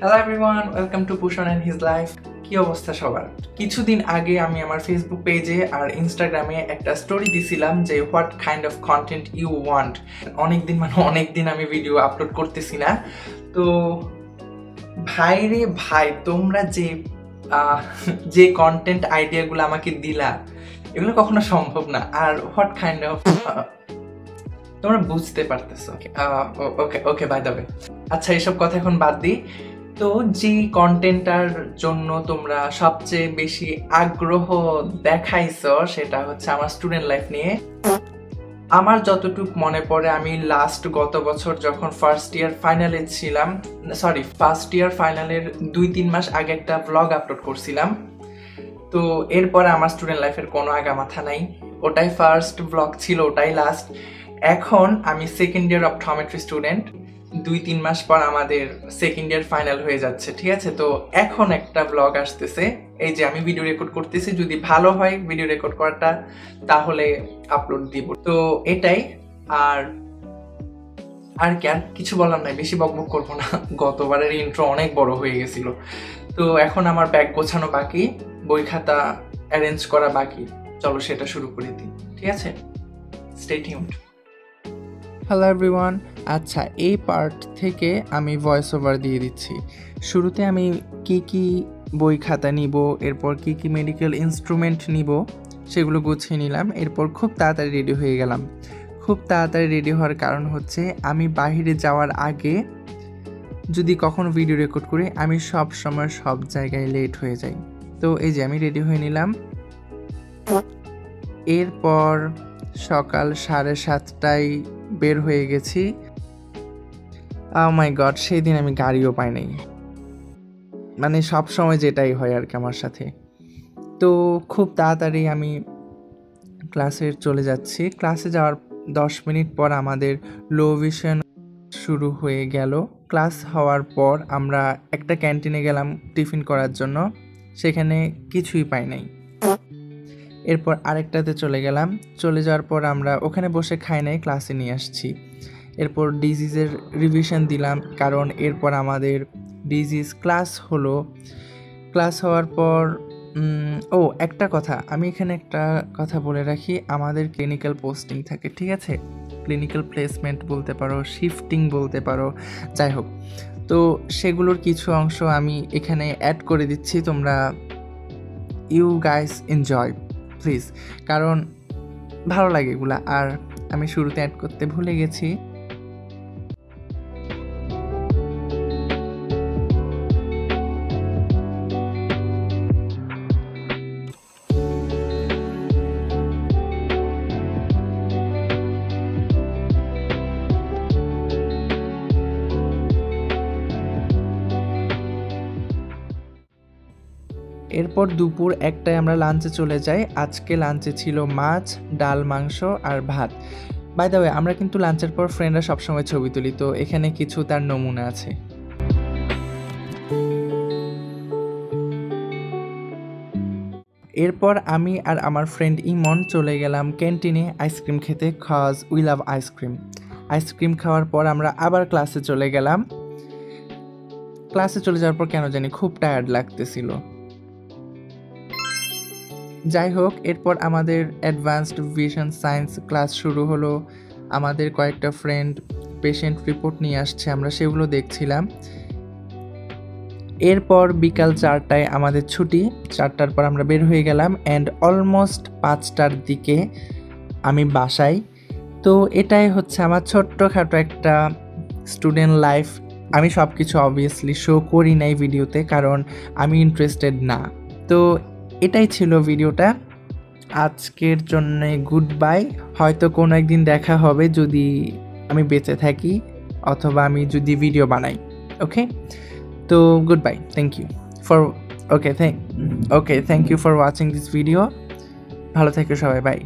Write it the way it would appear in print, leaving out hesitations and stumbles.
Hello everyone, welcome to Pushan and his life. কি অবস্থা সবার? কিছুদিন আগে আমি আমার ফেসবুক পেজে আর ইনস্টাগ্রামে একটা স্টোরি দিছিলাম যে what kind of content you want. অনেকদিন আমি ভিডিও আপলোড করতেছি না। তো ভাই রে ভাই, তোমরা যে কন্টেন্ট আইডিয়াগুলো আমাকে দিলা এগুলো কখনো সম্ভব না। আর হোয়াট কাইন্ড অফ তোমরা বুঝতে পারতেছো। ওকে ওকে বাই দ্য ওয়ে, আচ্ছা এসব কথা এখন বাদ দিই। তো যে কন্টেন্টটার জন্য তোমরা সবচেয়ে বেশি আগ্রহ দেখাইছো সেটা হচ্ছে আমার স্টুডেন্ট লাইফ নিয়ে। আমার যতটুকু মনে পড়ে, আমি গত বছর যখন ফার্স্ট ইয়ার ফাইনালের 2-3 মাস আগে একটা ব্লগ আপলোড করছিলাম। তো এরপরে আমার স্টুডেন্ট লাইফের কোনো আগামাথা নাই, ওটাই ফার্স্ট ব্লগ ছিল, ওটাই লাস্ট। এখন আমি সেকেন্ড ইয়ার অপটোমেট্রি স্টুডেন্ট। 2-3 মাস পর আমাদের সেকেন্ড ইয়ার ফাইনাল হয়ে যাচ্ছে, ঠিক আছে? তো এখন একটা ব্লগ আসতেছে, এই যে আমি ভিডিও রেকর্ড করতেছি। যদি ভালো হয় ভিডিও রেকর্ড করাটা তাহলে আপলোড দিব। তো এটাই। আর কি আর কিছু বলার নাই, বেশি বকবক করবো না। গতবারের ইন্ট্রো অনেক বড় হয়ে গেছিল। তো এখন আমার ব্যাগ গোছানো বাকি, বই খাতা অ্যারেঞ্জ করা বাকি। চলো সেটা শুরু করে দিই, ঠিক আছে? Stay tuned. হ্যালো এভরিওয়ান, আচ্ছা এই পার্ট থেকে আমি ভয়েস ওভার দিয়ে দিচ্ছি। শুরুতে আমি কি বই খাতা নিব, এরপর কি মেডিকেল ইনস্ট্রুমেন্ট নিব সেগুলো গুছিয়ে নিলাম। এরপর খুব তাড়াতাড়ি রেডি হয়ে গেলাম। খুব তাড়াতাড়ি রেডি হওয়ার কারণ হচ্ছে আমি বাইরে যাওয়ার আগে যদি কখনো ভিডিও রেকর্ড করি আমি সব সময় সব জায়গায় লেট হয়ে যাই। তো এই যে আমি রেডি হয়ে নিলাম। এরপর সকাল 7:30টায় বের হয়ে গেছি। ও মাই গড, সেই দিন আমি গাড়িও পাই নাই। মানে সব সময় যেটাই হয় আর কি আমার সাথে। তো খুব তাড়াতাড়ি আমি ক্লাসে চলে যাচ্ছি। ক্লাসে যাওয়ার 10 মিনিট পর আমাদের লো ভিশন শুরু হয়ে গেল। ক্লাস হওয়ার পর আমরা একটা ক্যান্টিনে গেলাম টিফিন করার জন্য, সেখানে কিছুই পাই নাই। এরপর আরেকটাতে চলে গেলাম। চলে যাওয়ার পর আমরা ওখানে বসে খাই নাই, ক্লাসে নিয়ে আসছি। এরপর ডিজিজের রিভিশন দিলাম, কারণ এরপর আমাদের ডিজিজ ক্লাস হলো। ক্লাস হওয়ার পর একটা কথা, আমি এখানে একটা কথা বলে রাখি, আমাদের ক্লিনিক্যাল পোস্টিং থাকে, ঠিক আছে? ক্লিনিক্যাল প্লেসমেন্ট বলতে পারো, শিফটিং বলতে পারো, যাই হোক। তো সেগুলোর কিছু অংশ আমি এখানে অ্যাড করে দিচ্ছি, তোমরা ইউ গাইস এনজয় প্লিজ, কারণ ভালো লাগে এগুলা। আর আমি শুরুতে অ্যাড করতে ভুলে গেছি। এরপর দুপুর 1টায় আমরা লাঞ্চে চলে যাই। আজকে লাঞ্চে ছিল মাছ, ডাল, মাংস আর ভাত। বাই দ্য ওয়ে, আমরা কিন্তু লাঞ্চের পর ফ্রেন্ডরা সবসময় ছবি তুলি, তো এখানে কিছু তার নমুনা আছে। এরপর আমি আর আমার ফ্রেন্ড ইমন চলে গেলাম ক্যান্টিনে আইসক্রিম খেতে, cause we love ice cream. Ice cream খাওয়ার পর আমরা আবার ক্লাসে চলে গেলাম। ক্লাসে চলে যাওয়ার পর কেন জানি খুব টায়ার্ড লাগতেছিল। যাই হোক, এরপর আমাদের অ্যাডভান্সড ভিশন সায়েন্স ক্লাস শুরু হলো। আমাদের কয়েকটা ফ্রেন্ড পেশেন্ট রিপোর্ট নিয়ে আসছে, আমরা সেগুলো দেখছিলাম। এরপর বিকাল 4টায় আমাদের ছুটি। 4টার পর আমরা বের হয়ে গেলাম অ্যান্ড অলমোস্ট 5টার দিকে আমি বাসায়। তো এটাই হচ্ছে আমার ছোট্টখাটো একটা স্টুডেন্ট লাইফ। আমি সব কিছু অবভিয়াসলি শো করি নাই ভিডিওতে, কারণ আমি ইন্টারেস্টেড না। তো এটাই ছিল ভিডিওটা। আজকের জন্য গুড বাই। হয়তো কোনো একদিন দেখা হবে যদি আমি বেঁচে থাকি, অথবা আমি যদি ভিডিও বানাই। ওকে, তো good bye. Thank you for watching this video. ভালো থেকো সবাই, বাই।